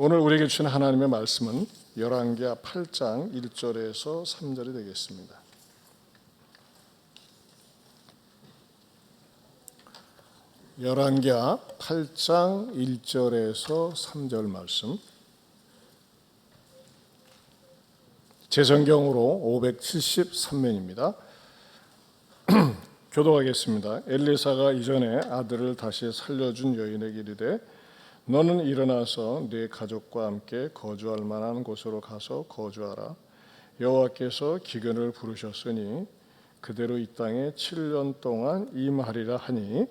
오늘 우리에게 주신 하나님의 말씀은 열왕기하 8장 1절에서 3절이 되겠습니다. 열왕기하 8장 1절에서 3절 말씀, 제 성경으로 573면입니다. 교독하겠습니다. 엘리사가 이전에 아들을 다시 살려준 여인에게 이르되 너는 일어나서 네 가족과 함께 거주할 만한 곳으로 가서 거주하라. 여호와께서 기근을 부르셨으니 그대로 이 땅에 7년 동안 임하리라 하니,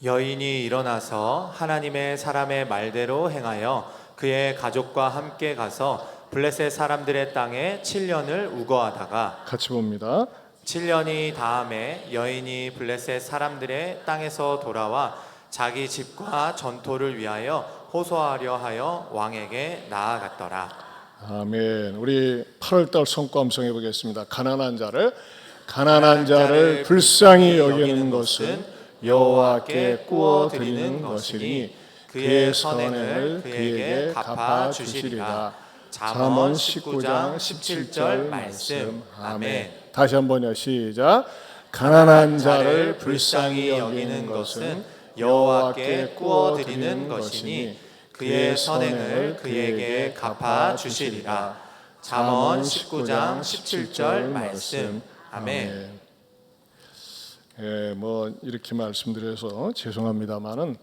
여인이 일어나서 하나님의 사람의 말대로 행하여 그의 가족과 함께 가서 블레셋 사람들의 땅에 7년을 우거하다가, 같이 봅니다. 7년이 다음에 여인이 블레셋 사람들의 땅에서 돌아와 자기 집과 전토를 위하여 호소하려 하여 왕에게 나아갔더라. 아멘. 우리 8월달 성과 음성해 보겠습니다. 가난한 자를 불쌍히 여기는 것은 여호와께 구워 드리는 것이니 그의 선행을 그에게 갚아 주시리라. 잠언 19장 17절 말씀. 아멘. 다시 한번요. 시작. 가난한 자를 불쌍히 여기는 것은 여호와께 구워 드리는 것이니 그의 선행을 그에게 갚아 주시리라. 잠언 19장 17절 말씀. 아멘. 이렇게 말씀드려서 죄송합니다만은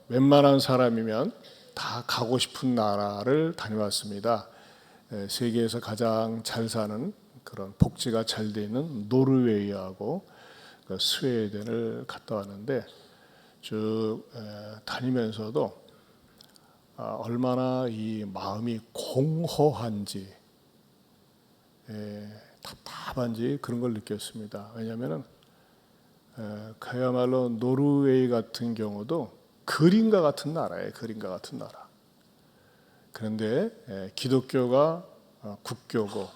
웬만한 사람이면 다 가고 싶은 나라를 다녀왔습니다. 세계에서 가장 잘 사는 그런 복지가 잘 돼 있는 노르웨이하고 스웨덴을 갔다 왔는데 쭉 다니면서도 얼마나 이 마음이 공허한지 답답한지 그런 걸 느꼈습니다. 왜냐하면 그야말로 노르웨이 같은 경우도 그림과 같은 나라예요. 그림과 같은 나라. 그런데 기독교가 국교고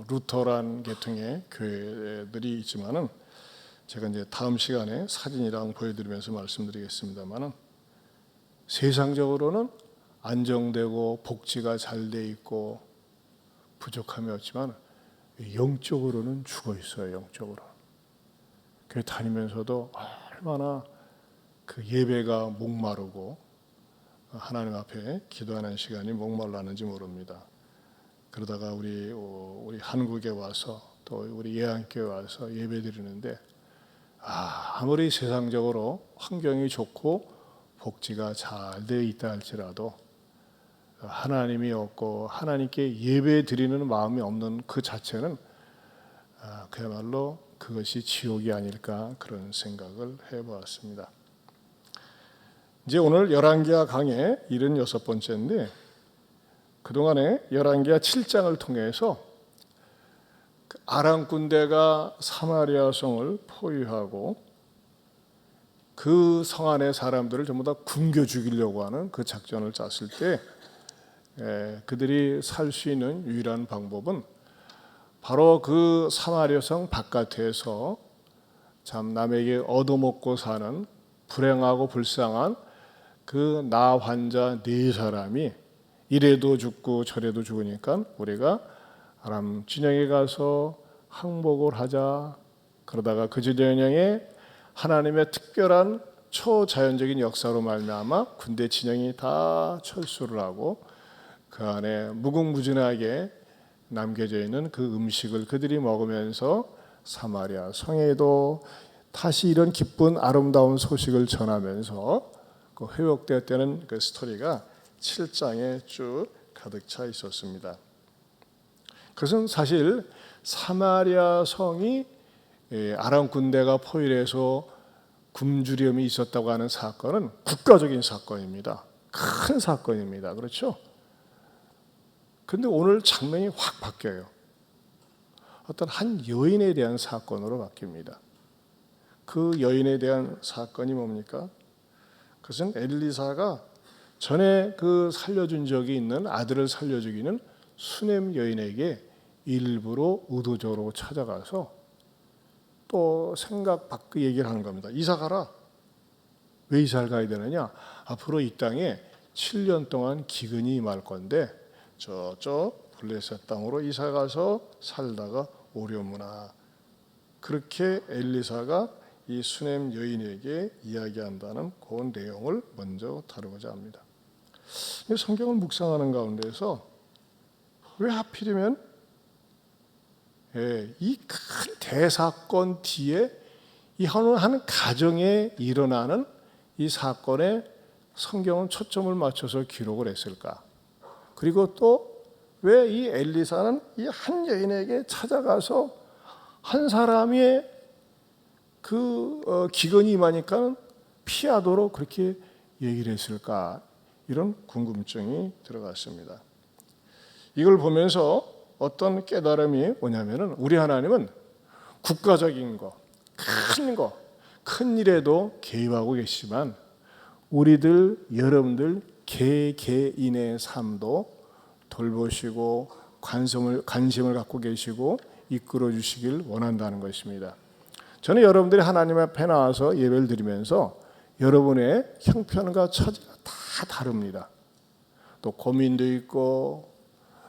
루터란 계통의 교회들이 있지만은 제가 이제 다음 시간에 사진이랑 보여드리면서 말씀드리겠습니다만은 세상적으로는 안정되고 복지가 잘 돼 있고 부족함이 없지만 영적으로는 죽어 있어요. 영적으로. 교회 다니면서도 얼마나 그 예배가 목마르고 하나님 앞에 기도하는 시간이 목말랐는지 모릅니다. 그러다가 우리 한국에 와서 또 우리 예안교회 와서 예배 드리는데 아무리 세상적으로 환경이 좋고 복지가 잘 되어 있다 할지라도 하나님이 없고 하나님께 예배 드리는 마음이 없는 그 자체는 그야말로 그것이 지옥이 아닐까 그런 생각을 해보았습니다. 이제 오늘 열왕기하 강의 76번째인데 그동안에 열왕기하 7장을 통해서 아람 군대가 사마리아 성을 포위하고 그 성 안의 사람들을 전부 다 굶겨 죽이려고 하는 그 작전을 짰을 때 그들이 살 수 있는 유일한 방법은 바로 그 사마리아 성 바깥에서 참 남에게 얻어먹고 사는 불행하고 불쌍한 그 나 환자 4사람이 이래도 죽고 저래도 죽으니까 우리가 아람 진영에 가서 항복을 하자. 그러다가 그 진영에 하나님의 특별한 초자연적인 역사로 말미암아 군대 진영이 다 철수를 하고 그 안에 무궁무진하게 남겨져 있는 그 음식을 그들이 먹으면서 사마리아 성에도 다시 이런 기쁜 아름다운 소식을 전하면서 그 회복되었다는 그 스토리가 7장에 쭉 가득 차 있었습니다. 그것은 사실 사마리아 성이 아람 군대가 포위해서 굶주림이 있었다고 하는 사건은 국가적인 사건입니다. 큰 사건입니다. 그렇죠? 그런데 오늘 장면이 확 바뀌어요. 어떤 한 여인에 대한 사건으로 바뀝니다. 그 여인에 대한 사건이 뭡니까? 그것은 엘리사가 전에 그 살려준 적이 있는 아들을 살려주기는 수넴 여인에게 일부러 의도적으로 찾아가서 또 생각 밖의 얘기를 하는 겁니다. 이사 가라. 왜 이사를 가야 되느냐? 앞으로 이 땅에 7년 동안 기근이 임할 건데 저쪽 블레셋 땅으로 이사 가서 살다가 오려무나. 그렇게 엘리사가 이 수넴 여인에게 이야기한다는 그 내용을 먼저 다루고자 합니다. 성경을 묵상하는 가운데서 왜 하필이면 이 큰 대사건 뒤에 이 한 가정에 일어나는 이 사건에 성경은 초점을 맞춰서 기록을 했을까? 그리고 또 왜 이 엘리사는 이 한 여인에게 찾아가서 한 사람이 기근이 임하니까 피하도록 그렇게 얘기를 했을까? 이런 궁금증이 들어갔습니다. 이걸 보면서 어떤 깨달음이 뭐냐면은 우리 하나님은 국가적인 거, 큰 일에도 개입하고 계시지만 우리들, 여러분들 개개인의 삶도 돌보시고 관심을 갖고 계시고 이끌어 주시길 원한다는 것입니다. 저는 여러분들이 하나님 앞에 나와서 예배를 드리면서 여러분의 형편과 처지가 다 다릅니다. 또 고민도 있고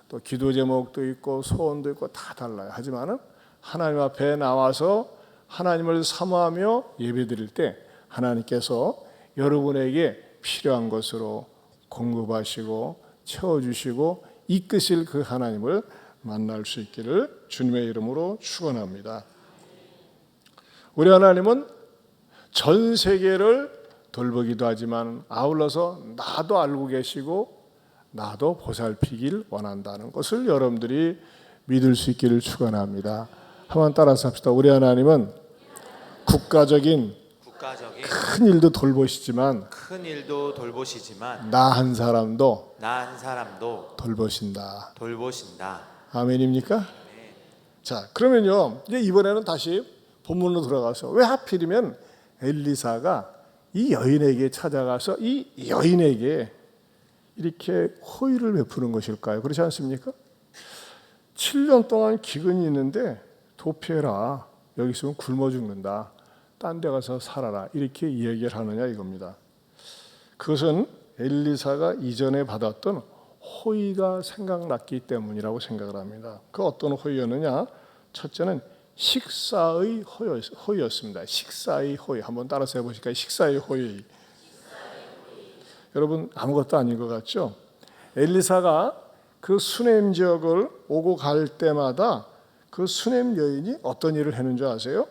또 기도 제목도 있고 소원도 있고 다 달라요. 하지만은 하나님 앞에 나와서 하나님을 사모하며 예배드릴 때 하나님께서 여러분에게 필요한 것으로 공급하시고 채워주시고 이끄실 그 하나님을 만날 수 있기를 주님의 이름으로 축원합니다. 우리 하나님은 전 세계를 돌보기도 하지만 아울러서 나도 알고 계시고 나도 보살피길 원한다는 것을 여러분들이 믿을 수 있기를 축원합니다. 한번 따라서 합시다. 우리 하나님은 국가적인 큰 일도 돌보시지만 나 한 사람도 돌보신다. 아멘입니까? 자, 그러면요. 이제 이번에는 다시 본문으로 돌아가서 왜 하필이면 엘리사가 이 여인에게 찾아가서 이 여인에게 이렇게 호의를 베푸는 것일까요? 그렇지 않습니까? 7년 동안 기근이 있는데 도피해라. 여기 있으면 굶어 죽는다. 딴 데 가서 살아라. 이렇게 이야기를 하느냐 이겁니다. 그것은 엘리사가 이전에 받았던 호의가 생각났기 때문이라고 생각을 합니다. 그 어떤 호의였느냐? 첫째는 식사의 호의였습니다. 식사의 호의. 한번 따라서 해보실까요? 식사의 호의. 여러분 아무것도 아닌 것 같죠? 엘리사가 그 수넴 지역을 오고 갈 때마다 그 수넴 여인이 어떤 일을 했는 줄 아세요?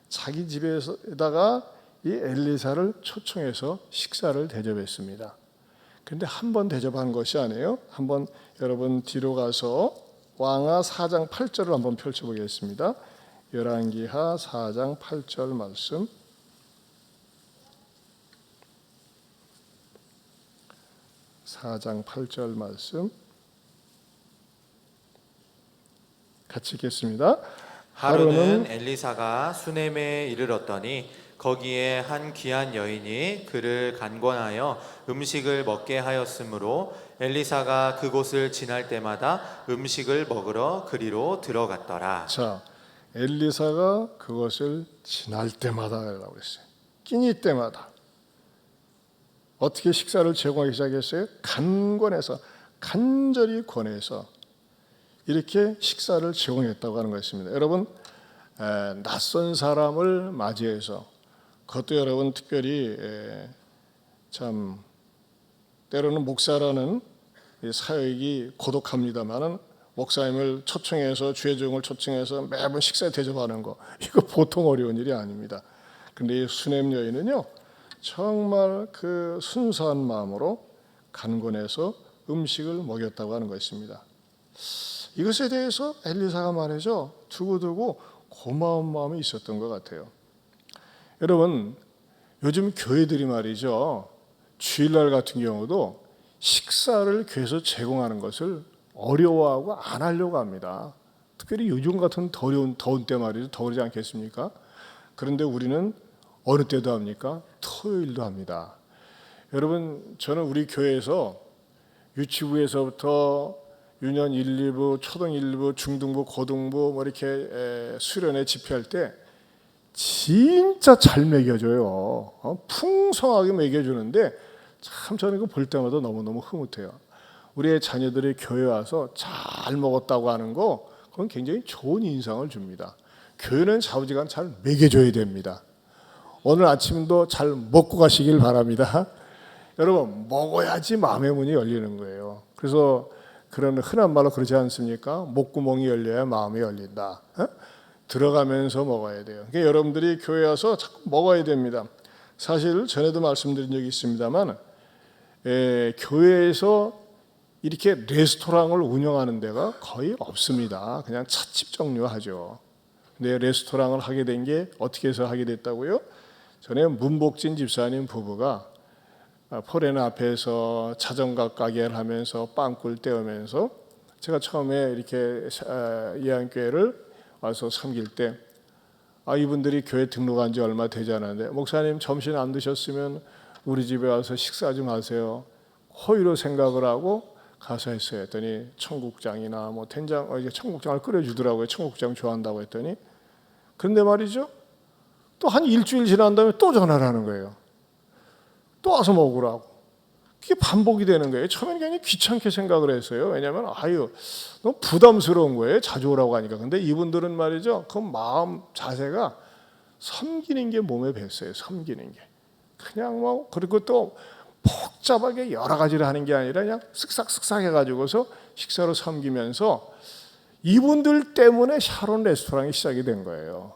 자기 집에다가 이 엘리사를 초청해서 식사를 대접했습니다. 그런데 한 번 대접한 것이 아니에요. 한번 여러분 뒤로 가서 왕하 4장 8절을 한번 펼쳐보겠습니다. 열왕기하 4장 8절 말씀. (4장 8절) 말씀 같이 읽겠습니다. 하루는 엘리사가 수넴에 이르렀더니 거기에 한 귀한 여인이 그를 간권하여 음식을 먹게 하였으므로 엘리사가 그곳을 지날 때마다 음식을 먹으러 그리로 들어갔더라. 자, 엘리사가 그것을 지날 때마다라고 했어요. 끼니 때마다. 어떻게 식사를 제공하기 시작했어요? 간권해서, 간절히 권해서 이렇게 식사를 제공했다고 하는 것입니다. 여러분, 낯선 사람을 맞이해서 그것도 여러분 특별히 참 때로는 목사라는 사역이 고독합니다만은 목사님을 초청해서 주의 종을 초청해서 매번 식사 대접하는 거 이거 보통 어려운 일이 아닙니다. 그런데 이 수넴 여인은요 정말 그 순수한 마음으로 간권해서 음식을 먹였다고 하는 것입니다. 이것에 대해서 엘리사가 말이죠 두고두고 고마운 마음이 있었던 것 같아요. 여러분 요즘 교회들이 말이죠 주일날 같은 경우도 식사를 교회에서 제공하는 것을 어려워하고 안 하려고 합니다. 특별히 요즘 같은 더운 때 말이죠 더우지 않겠습니까? 그런데 우리는 어느 때도 합니까? 토요일도 합니다. 여러분 저는 우리 교회에서 유치부에서부터 유년 1, 2부, 초등 1, 2부, 중등부, 고등부 뭐 이렇게 수련회 집회할 때 진짜 잘 먹여줘요. 풍성하게 먹여주는데 참 저는 이거 볼 때마다 너무너무 흐뭇해요. 우리의 자녀들이 교회 와서 잘 먹었다고 하는 거, 그건 굉장히 좋은 인상을 줍니다. 교회는 좌우지간 잘 먹여줘야 됩니다. 오늘 아침도 잘 먹고 가시길 바랍니다. 여러분, 먹어야지 마음의 문이 열리는 거예요. 그래서 그런 흔한 말로 그러지 않습니까? 목구멍이 열려야 마음이 열린다. 들어가면서 먹어야 돼요. 그러니까 여러분들이 교회 와서 자꾸 먹어야 됩니다. 사실 전에도 말씀드린 적이 있습니다만, 교회에서 이렇게 레스토랑을 운영하는 데가 거의 없습니다. 그냥 찻집 종류하죠. 근데 레스토랑을 하게 된 게 어떻게 해서 하게 됐다고요? 전에 문복진 집사님 부부가 포레나 앞에서 자전거 가게를 하면서 빵꿀 떼우면서, 제가 처음에 이렇게 예안교회를 와서 섬길 때 이분들이 교회 등록한 지 얼마 되지 않았는데, 목사님 점심 안 드셨으면 우리 집에 와서 식사 좀 하세요. 호의로 생각을 하고 가서 했어요. 했더니 청국장이나 뭐 된장, 이게 청국장을 끓여주더라고요. 청국장 좋아한다고 했더니. 그런데 말이죠, 또 한 일주일 지난 다음에 또 전화를 하는 거예요. 또 와서 먹으라고. 그게 반복이 되는 거예요. 처음에는 굉장히 귀찮게 생각을 했어요. 왜냐하면 너무 부담스러운 거예요. 자주 오라고 하니까. 근데 이분들은 말이죠, 그 마음 자세가 섬기는 게 몸에 뱄어요. 섬기는 게. 그냥 뭐, 그리고 또 복잡하게 여러 가지를 하는 게 아니라 그냥 쓱싹쓱싹 해가지고서 식사로 섬기면서, 이분들 때문에 샤론 레스토랑이 시작이 된 거예요.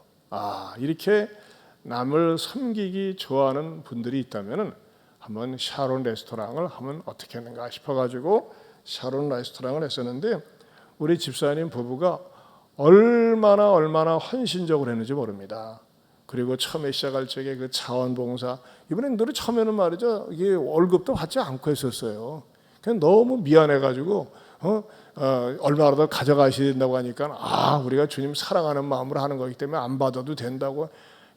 이렇게 남을 섬기기 좋아하는 분들이 있다면은 한번 샤론 레스토랑을 하면 어떻게 하는가 싶어가지고 샤론 레스토랑을 했었는데, 우리 집사님 부부가 얼마나 헌신적으로 했는지 모릅니다. 그리고 처음에 시작할 적에 그 자원봉사, 이분들은 처음에는 말이죠, 이게 월급도 받지 않고 했었어요. 그냥 너무 미안해가지고 얼마라도 가져가셔야 된다고 하니까 우리가 주님 사랑하는 마음으로 하는 거기 때문에 안 받아도 된다고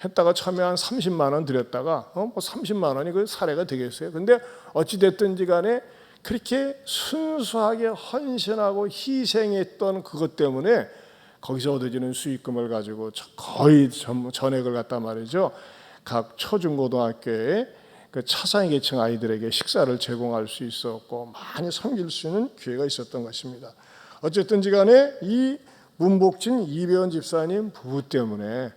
했다가 처음에 한 30만 원 드렸다가 뭐 30만 원이 그 사례가 되겠어요. 근데 어찌 됐든지 간에 그렇게 순수하게 헌신하고 희생했던 그것 때문에 거기서 얻어지는 수익금을 가지고 거의 전액을 갖다 말이죠, 각 초중고등학교에 그 차상위 계층 아이들에게 식사를 제공할 수 있었고 많이 섬길 수 있는 기회가 있었던 것입니다. 어쨌든지 간에 이 문복진 이배원 집사님 부부 때문에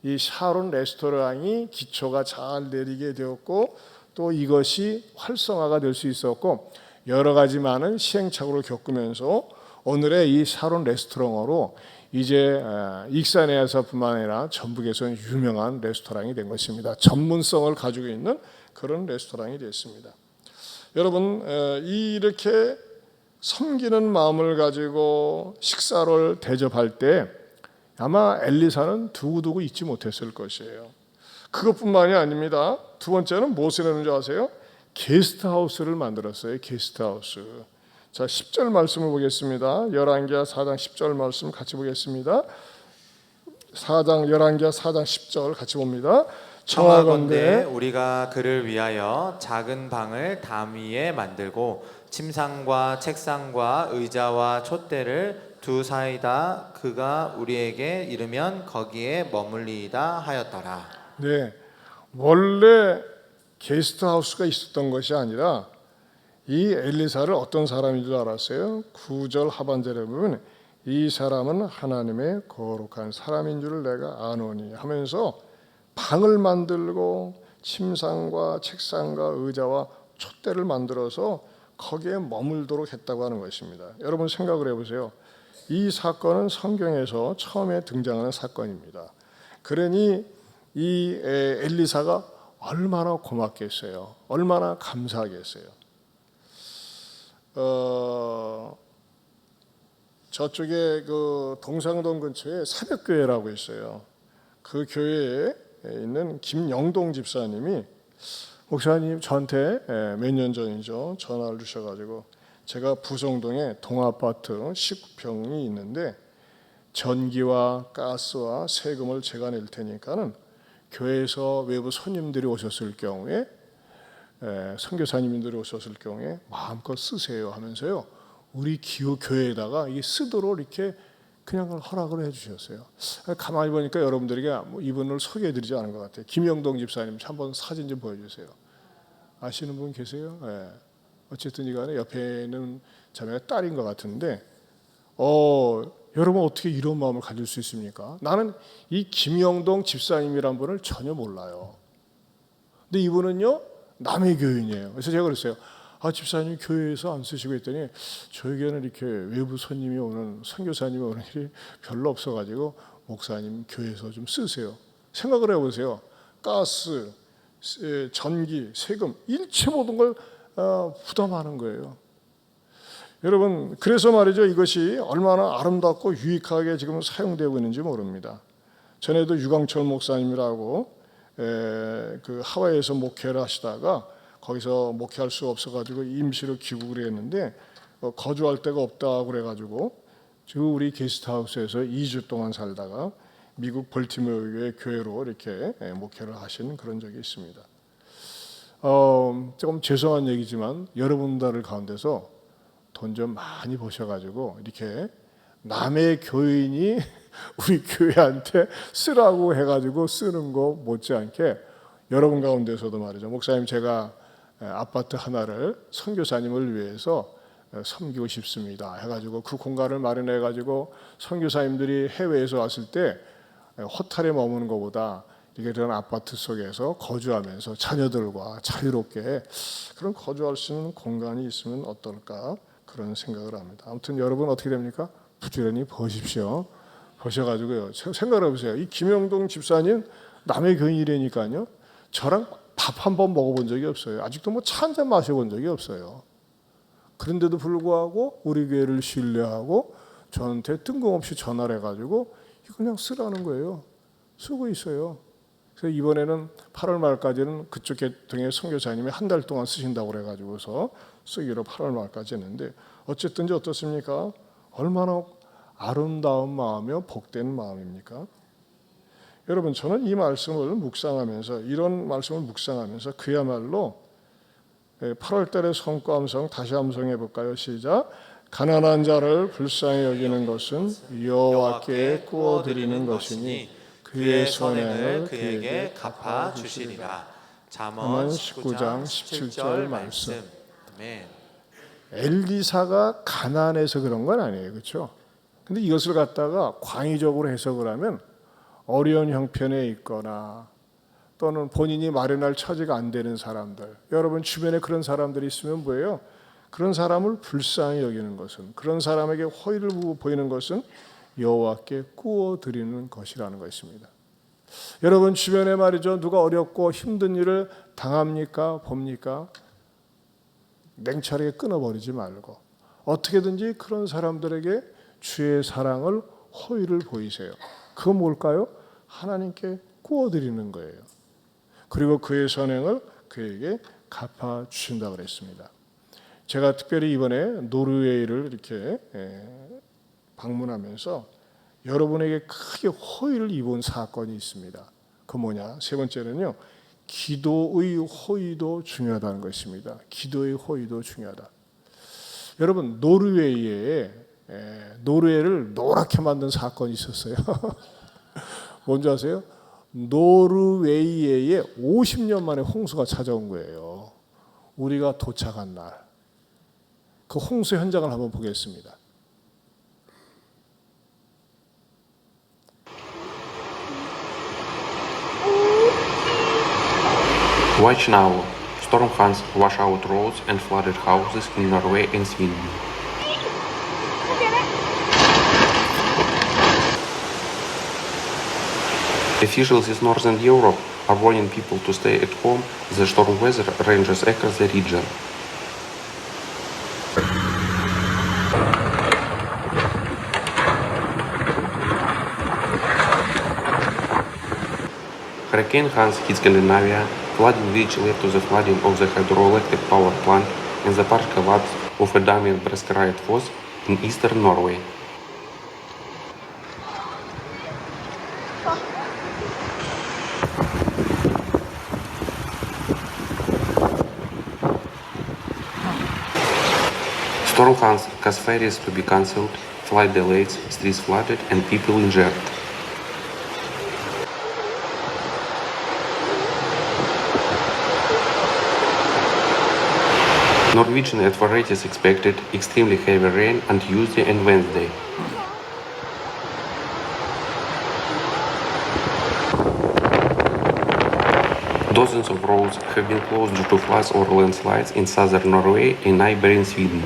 이 샤론 레스토랑이 기초가 잘 내리게 되었고, 또 이것이 활성화가 될 수 있었고, 여러 가지 많은 시행착오를 겪으면서 오늘의 이 샤론 레스토랑으로 이제 익산에서뿐만 아니라 전북에서는 유명한 레스토랑이 된 것입니다. 전문성을 가지고 있는 그런 레스토랑이 됐습니다. 여러분, 이렇게 섬기는 마음을 가지고 식사를 대접할 때 아마 엘리사는 두고두고 잊지 못했을 것이에요. 그것뿐만이 아닙니다. 두 번째는 무엇을 했는지 아세요? 게스트하우스를 만들었어요. 게스트하우스. 자, 10절 말씀을 보겠습니다. 열왕기하 4장 10절 말씀 같이 보겠습니다. 열왕기하 4장 10절 같이 봅니다. 청하건대 우리가 그를 위하여 작은 방을 담 위에 만들고 침상과 책상과 의자와 촛대를 두사이다. 그가 우리에게 이르면 거기에 머물리이다 하였더라. 네, 원래 게스트하우스가 있었던 것이 아니라 이 엘리사를 어떤 사람인 줄 알았어요? 9절 하반절에 보면 이 사람은 하나님의 거룩한 사람인 줄을 내가 아노니 하면서 방을 만들고 침상과 책상과 의자와 촛대를 만들어서 거기에 머물도록 했다고 하는 것입니다. 여러분 생각을 해보세요. 이 사건은 성경에서 처음에 등장하는 사건입니다. 그러니 이 엘리사가 얼마나 고맙겠어요. 얼마나 감사하겠어요. 저쪽에 그 동상동 근처에 새벽교회라고 있어요. 그 교회에 있는 김영동 집사님이, 목사님 저한테 몇 년 전이죠, 전화를 주셔가지고 제가 부성동에 동아파트 19평이 있는데 전기와 가스와 세금을 제가 낼 테니까는 교회에서 외부 손님들이 오셨을 경우에, 선교사님들이 오셨을 경우에 마음껏 쓰세요 하면서요, 우리 교회에다가 이게 쓰도록 이렇게 그냥 허락을 해주셨어요. 가만히 보니까 여러분들에게 이분을 소개해드리지 않은 것 같아요. 김영동 집사님 한번 사진 좀 보여주세요. 아시는 분 계세요? 예. 어쨌든 이간에 옆에는 자매가 딸인 것 같은데 여러분 어떻게 이런 마음을 가질 수 있습니까? 나는 이 김영동 집사님이란 분을 전혀 몰라요. 근데 이분은요 남의 교인이에요. 그래서 제가 그랬어요. 집사님 교회에서 안 쓰시고 했더니 저에게는 이렇게 외부 손님이 오는 선교사님이 오는 일이 별로 없어가지고 목사님 교회에서 좀 쓰세요. 생각을 해보세요. 가스, 전기, 세금 일체 모든 걸 부담하는 거예요. 여러분 그래서 말이죠 이것이 얼마나 아름답고 유익하게 지금 사용되고 있는지 모릅니다. 전에도 유광철 목사님이라고 그 하와이에서 목회를 하시다가 거기서 목회할 수가 없어가지고 임시로 귀국을 했는데 거주할 데가 없다고 그래가지고 지금 우리 게스트하우스에서 2주 동안 살다가 미국 벌티모어의 교회로 이렇게 목회를 하신 그런 적이 있습니다. 조금 죄송한 얘기지만 여러분들 가운데서 돈 좀 많이 버셔가지고 이렇게 남의 교인이 우리 교회한테 쓰라고 해가지고 쓰는 거 못지않게 여러분 가운데서도 말이죠. 목사님 제가 아파트 하나를 선교사님을 위해서 섬기고 싶습니다 해가지고 그 공간을 마련해가지고 선교사님들이 해외에서 왔을 때 호텔에 머무는 것보다 이런 아파트 속에서 거주하면서 자녀들과 자유롭게 그런 거주할 수 있는 공간이 있으면 어떨까 그런 생각을 합니다. 아무튼 여러분 어떻게 됩니까? 부지런히 버십시오. 버셔가지고요. 생각을 해보세요. 이 김영동 집사님 남의 교인이라니까요. 저랑 밥 한 번 먹어본 적이 없어요. 아직도 뭐 차 한 잔 마셔본 적이 없어요. 그런데도 불구하고 우리 교회를 신뢰하고 저한테 뜬금없이 전화를 해가지고 이거 그냥 쓰라는 거예요. 쓰고 있어요. 그래서 이번에는 8월 말까지는 그쪽 계통의 선교사님이 한 달 동안 쓰신다고 그래가지고서 쓰기로 8월 말까지 했는데 어쨌든지 어떻습니까? 얼마나 아름다운 마음이요 복된 마음입니까? 여러분 저는 이 말씀을 묵상하면서 이런 말씀을 묵상하면서 그야말로 8월 달에 성과음성 다시 함성해 볼까요? 시작. 가난한 자를 불쌍히 여기는 것은 여호와께 구워 드리는 것이니 그의 선행을 그에게 갚아 주시리라. 잠언 19장 17절 말씀. 아멘. 엘리사가 가난해서 그런 건 아니에요, 그렇죠? 근데 이것을 갖다가 광의적으로 해석을 하면 어려운 형편에 있거나 또는 본인이 마련할 처지가 안 되는 사람들, 여러분 주변에 그런 사람들이 있으면 뭐예요? 그런 사람을 불쌍히 여기는 것은, 그런 사람에게 호의를 보이는 것은 여호와께 구워 드리는 것이라는 것입니다. 여러분 주변에 말이죠, 누가 어렵고 힘든 일을 당합니까? 봅니까? 냉철하게 끊어버리지 말고 어떻게든지 그런 사람들에게 주의 사랑을 호의를 보이세요. 그건 뭘까요? 하나님께 구워 드리는 거예요. 그리고 그의 선행을 그에게 갚아 주신다고 그랬습니다. 제가 특별히 이번에 노르웨이를 이렇게 방문하면서 여러분에게 크게 호의를 입은 사건이 있습니다. 그 뭐냐? 세 번째는요. 기도의 호의도 중요하다는 것입니다. 기도의 호의도 중요하다. 여러분 노르웨이를 노랗게 만든 사건이 있었어요. 뭔지 아세요? 노르웨이에 50년 만에 홍수가 찾아온 거예요. 우리가 도착한 날. 그 홍수 현장을 한번 보겠습니다. Watch now. Storm has washed out roads and flooded houses in Norway and Sweden. Officials in Northern Europe are warning people to stay at home as the storm weather ranges across the region. Hurricane Hans hit Scandinavia, flooding which led to the flooding of the hydroelectric power plant and the partial collapse of a dam in Breskerøy Foss in eastern Norway. Storm Hans caused ferries to be cancelled, flight delays, streets flooded, and people injured. Norwegian authorities expected extremely heavy rain on Tuesday and Wednesday. Dozens of roads have been closed due to floods or landslides in southern Norway and neighboring Sweden.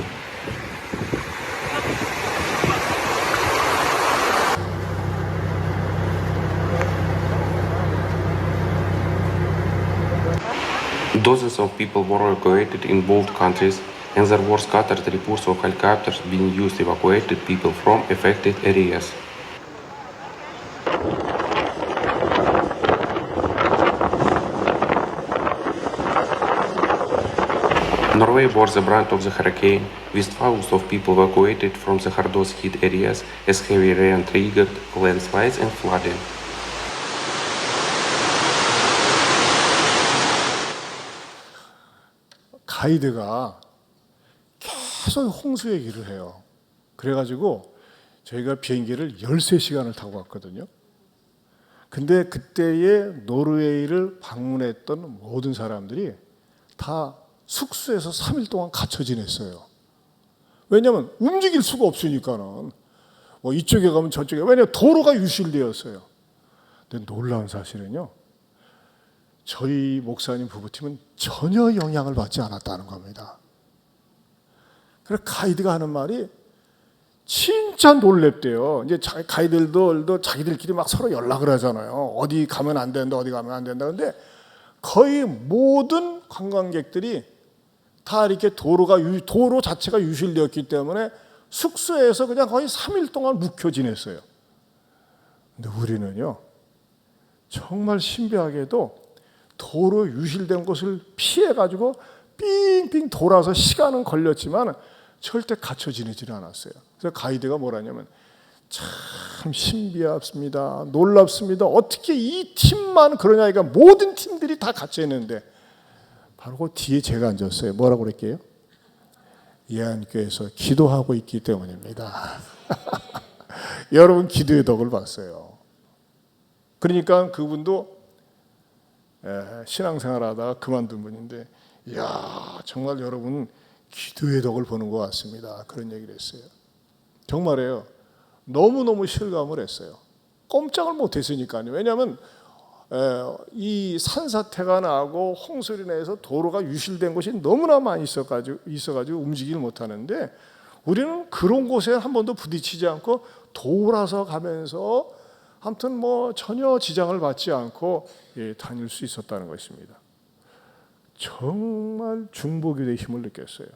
Dozens of people were evacuated in both countries, and there were scattered reports of helicopters being used to evacuate people from affected areas. Norway bore the brunt of the hurricane, with thousands of people evacuated from the hardest hit areas as heavy rain triggered landslides and flooding. 가이드가 계속 홍수 얘기를 해요. 그래가지고 저희가 비행기를 13시간을 타고 갔거든요. 근데 그때의 노르웨이를 방문했던 모든 사람들이 다 숙소에서 3일 동안 갇혀 지냈어요. 왜냐하면 움직일 수가 없으니까는. 뭐 이쪽에 가면 저쪽에, 왜냐하면 도로가 유실되었어요. 근데 놀라운 사실은요, 저희 목사님 부부팀은 전혀 영향을 받지 않았다는 겁니다. 그래서 가이드가 하는 말이 진짜 놀랍대요. 이제 가이드들도 자기들끼리 막 서로 연락을 하잖아요. 어디 가면 안 된다, 어디 가면 안 된다. 근데 거의 모든 관광객들이 다 이렇게 도로 자체가 유실되었기 때문에 숙소에서 그냥 거의 3일 동안 묵혀 지냈어요. 근데 우리는요, 정말 신비하게도 도로 유실된 곳을 피해가지고 삥삥 돌아서 시간은 걸렸지만 절대 갇혀 지내지는 않았어요. 그래서 가이드가 뭐라냐면, 참 신비합니다. 놀랍습니다. 어떻게 이 팀만 그러냐. 그러니까 모든 팀들이 다 갇혀 있는데, 바로 그 뒤에 제가 앉았어요. 뭐라고 그럴게요? 예안교회에서 기도하고 있기 때문입니다. 여러분 기도의 덕을 봤어요. 그러니까 그분도 신앙생활하다가 그만둔 분인데, 이야, 정말 여러분 기도의 덕을 보는 것 같습니다. 그런 얘기를 했어요. 정말이에요. 너무너무 실감을 했어요. 꼼짝을 못했으니까요. 왜냐하면 이 산사태가 나고 홍수로 인해서 도로가 유실된 곳이 너무나 많이 있어가지고 움직이질 못하는데, 우리는 그런 곳에 한 번도 부딪히지 않고 돌아서 가면서 아무튼 뭐 전혀 지장을 받지 않고 다닐 수 있었다는 것입니다. 정말 중보기도의 힘을 느꼈어요.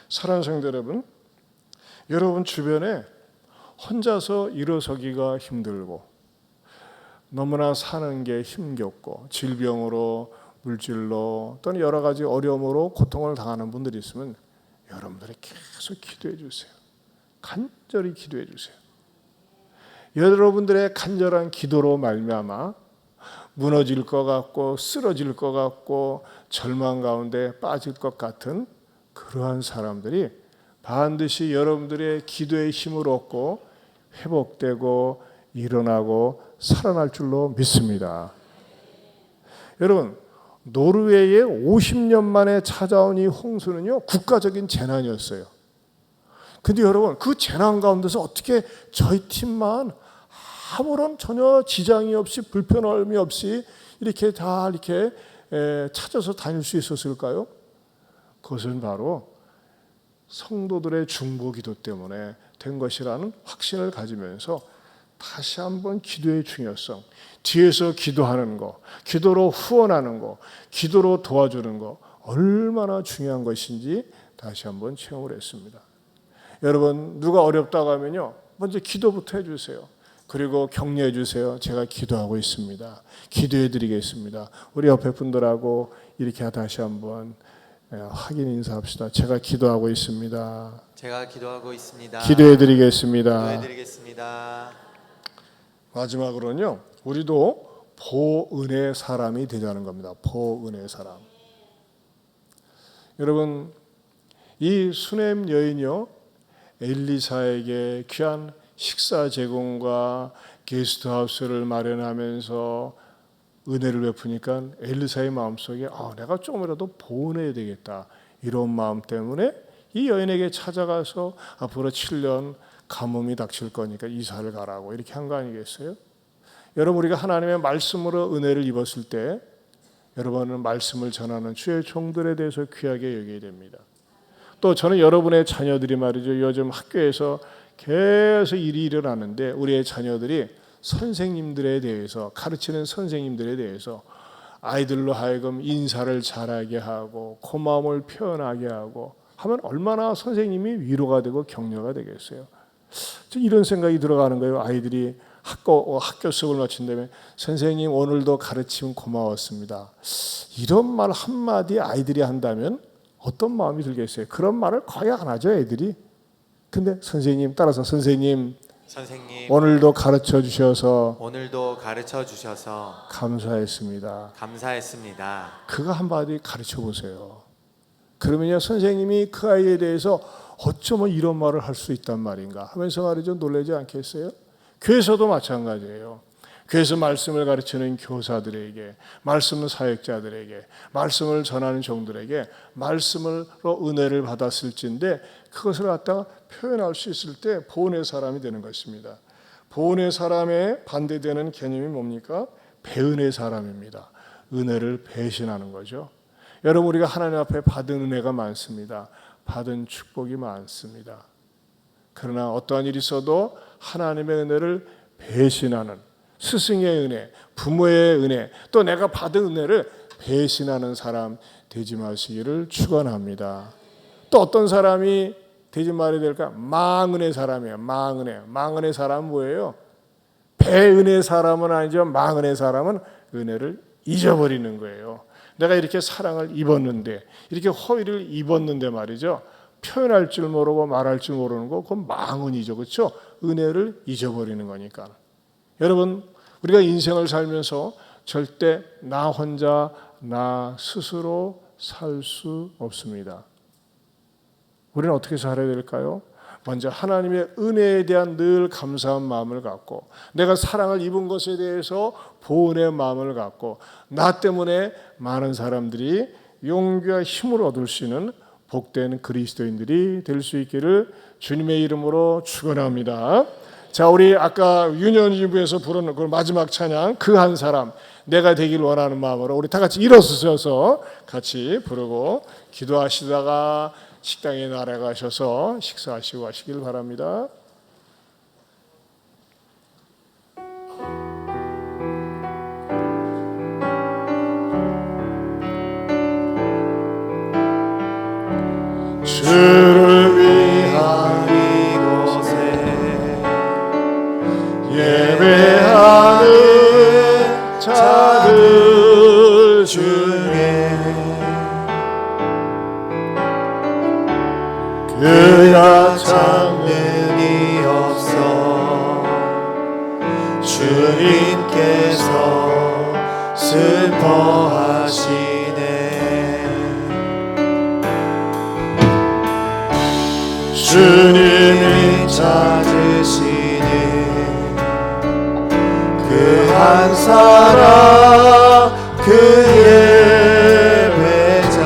사랑하는 성도 여러분, 여러분 주변에 혼자서 일어서기가 힘들고 너무나 사는 게 힘겹고 질병으로, 물질로 또는 여러 가지 어려움으로 고통을 당하는 분들이 있으면 여러분들이 계속 기도해 주세요. 간절히 기도해 주세요. 여러분들의 간절한 기도로 말미암아 무너질 것 같고 쓰러질 것 같고 절망 가운데 빠질 것 같은 그러한 사람들이 반드시 여러분들의 기도의 힘을 얻고 회복되고 일어나고 살아날 줄로 믿습니다. 여러분, 노르웨이에 50년 만에 찾아온 이 홍수는요, 국가적인 재난이었어요. 근데 여러분, 그 재난 가운데서 어떻게 저희 팀만 아무런 전혀 지장이 없이 불편함이 없이 이렇게 다 이렇게 찾아서 다닐 수 있었을까요? 그것은 바로 성도들의 중보기도 때문에 된 것이라는 확신을 가지면서 다시 한번 기도의 중요성, 뒤에서 기도하는 거, 기도로 후원하는 거, 기도로 도와주는 거 얼마나 중요한 것인지 다시 한번 체험을 했습니다. 여러분, 누가 어렵다고 하면요, 먼저 기도부터 해주세요. 그리고 격려해 주세요. 제가 기도하고 있습니다. 기도해 드리겠습니다. 우리 옆에 분들하고 이렇게 다시 한번 확인 인사합시다. 제가 기도하고 있습니다. 제가 기도하고 있습니다. 기도해 드리겠습니다. 기도해 드리겠습니다. 마지막으로는요, 우리도 보은혜의 사람이 되자는 겁니다. 보은혜의 사람. 여러분, 이 수넴 여인이요, 엘리사에게 귀한 식사 제공과 게스트하우스를 마련하면서 은혜를 베푸니까 엘리사의 마음속에 내가 조금이라도 보은해야 되겠다, 이런 마음 때문에 이 여인에게 찾아가서 앞으로 7년 가뭄이 닥칠 거니까 이사를 가라고 이렇게 한 거 아니겠어요? 여러분, 우리가 하나님의 말씀으로 은혜를 입었을 때 여러분은 말씀을 전하는 주의 종들에 대해서 귀하게 여겨야 됩니다. 또 저는 여러분의 자녀들이 말이죠, 요즘 학교에서 계속 일이 일어나는데 우리의 자녀들이 선생님들에 대해서, 가르치는 선생님들에 대해서 아이들로 하여금 인사를 잘하게 하고 고마움을 표현하게 하고 하면 얼마나 선생님이 위로가 되고 격려가 되겠어요. 이런 생각이 들어가는 거예요. 아이들이 학교 수업을 마친 다음에 선생님 오늘도 가르침 고마웠습니다. 이런 말 한마디 아이들이 한다면 어떤 마음이 들겠어요? 그런 말을 거의 안 하죠, 애들이. 근데 선생님, 따라서 선생님 오늘도 가르쳐 주셔서 감사했습니다. 그거 한마디 가르쳐 보세요. 그러면요, 선생님이 그 아이에 대해서 어쩌면 이런 말을 할 수 있단 말인가 하면서 말이죠, 놀라지 않겠어요? 교회에서도 마찬가지예요. 교회에서 말씀을 가르치는 교사들에게, 말씀 사역자들에게, 말씀을 전하는 종들에게 말씀으로 은혜를 받았을진데 그것을 갖다가 표현할 수 있을 때 보은의 사람이 되는 것입니다. 보은의 사람에 반대되는 개념이 뭡니까? 배은의 사람입니다. 은혜를 배신하는 거죠. 여러분, 우리가 하나님 앞에 받은 은혜가 많습니다. 받은 축복이 많습니다. 그러나 어떠한 일이 있어도 하나님의 은혜를 배신하는, 스승의 은혜, 부모의 은혜, 또 내가 받은 은혜를 배신하는 사람 되지 마시기를 축원합니다. 또 어떤 사람이 되지 말아야 될까? 망은의 사람이에요. 망은의 사람은 뭐예요? 배은의 사람은 아니죠. 망은의 사람은 은혜를 잊어버리는 거예요. 내가 이렇게 사랑을 입었는데, 이렇게 허위를 입었는데 말이죠, 표현할 줄 모르고 말할 줄 모르는 거, 그건 망언이죠. 그렇죠? 은혜를 잊어버리는 거니까. 여러분, 우리가 인생을 살면서 절대 나 혼자, 나 스스로 살 수 없습니다. 우리는 어떻게 살아야 될까요? 먼저 하나님의 은혜에 대한 늘 감사한 마음을 갖고, 내가 사랑을 입은 것에 대해서 보은의 마음을 갖고, 나 때문에 많은 사람들이 용기와 힘을 얻을 수 있는 복된 그리스도인들이 될 수 있기를 주님의 이름으로 축원합니다. 자, 우리 아까 유년일부에서 부르는 그 마지막 찬양, 그 한 사람, 내가 되길 원하는 마음으로 우리 다 같이 일어서서 같이 부르고 기도하시다가 식당에 나아가셔서 식사하시고 하시길 바랍니다. 주를 위한 이곳에 예배하는 자들 중에 그가 장면이 없어 주님께서 슬퍼하시네. 주님이 찾으시는 그 한 사람, 그 예배자,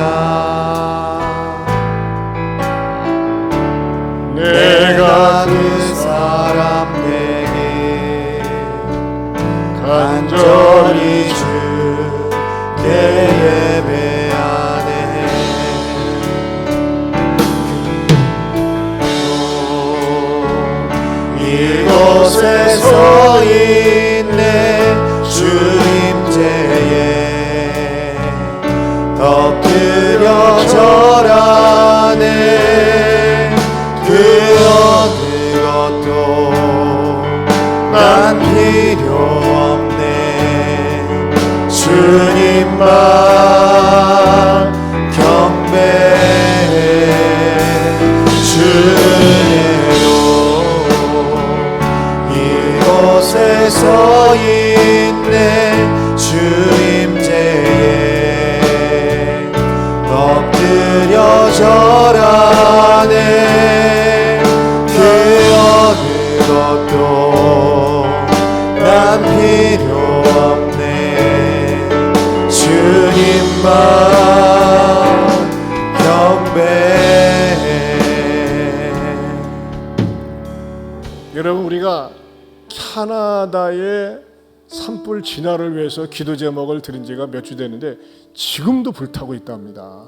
내가 그 사람 되게 간절히 주께 예배하네. 이곳에 서 있네 주임제에 엎드려 절하네. 그 어느 것도 난 필요 없네. 주님만 경배해. 주님으로 이곳에 서 있네 주임제에 엎드려 절하네. 그 어느 것도 난 필요 없네. 주님만 경배 여러분 우리가 캐나다의 산불 진화를 위해서 기도 제목을 드린 지가 몇 주 되는데 지금도 불타고 있답니다.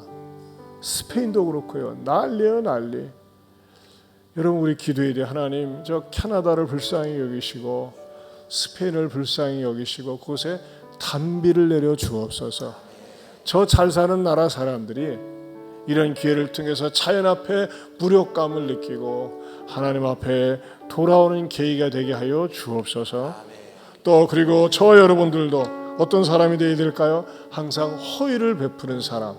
스페인도 그렇고요. 난리예요, 난리. 여러분 우리 기도해야 돼. 하나님 저 캐나다를 불쌍히 여기시고 스페인을 불쌍히 여기시고 그곳에 단비를 내려 주옵소서. 저 잘 사는 나라 사람들이 이런 기회를 통해서 자연 앞에 무력감을 느끼고 하나님 앞에 돌아오는 계기가 되게 하여 주옵소서. 또 그리고 저 여러분들도 어떤 사람이 되어야 될까요? 항상 허의를 베푸는 사람.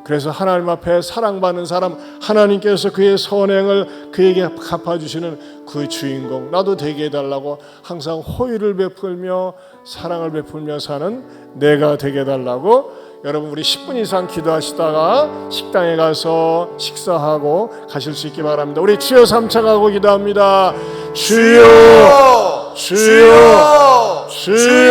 그래서 하나님 앞에 사랑받는 사람, 하나님께서 그의 선행을 그에게 갚아주시는 그 주인공 나도 되게 해달라고 항상 호의를 베풀며 사랑을 베풀며 사는 내가 되게 해달라고. 여러분 우리 10분 이상 기도하시다가 식당에 가서 식사하고 가실 수 있기 바랍니다. 우리 주여 3차가고 기도합니다. 주여 주여 주여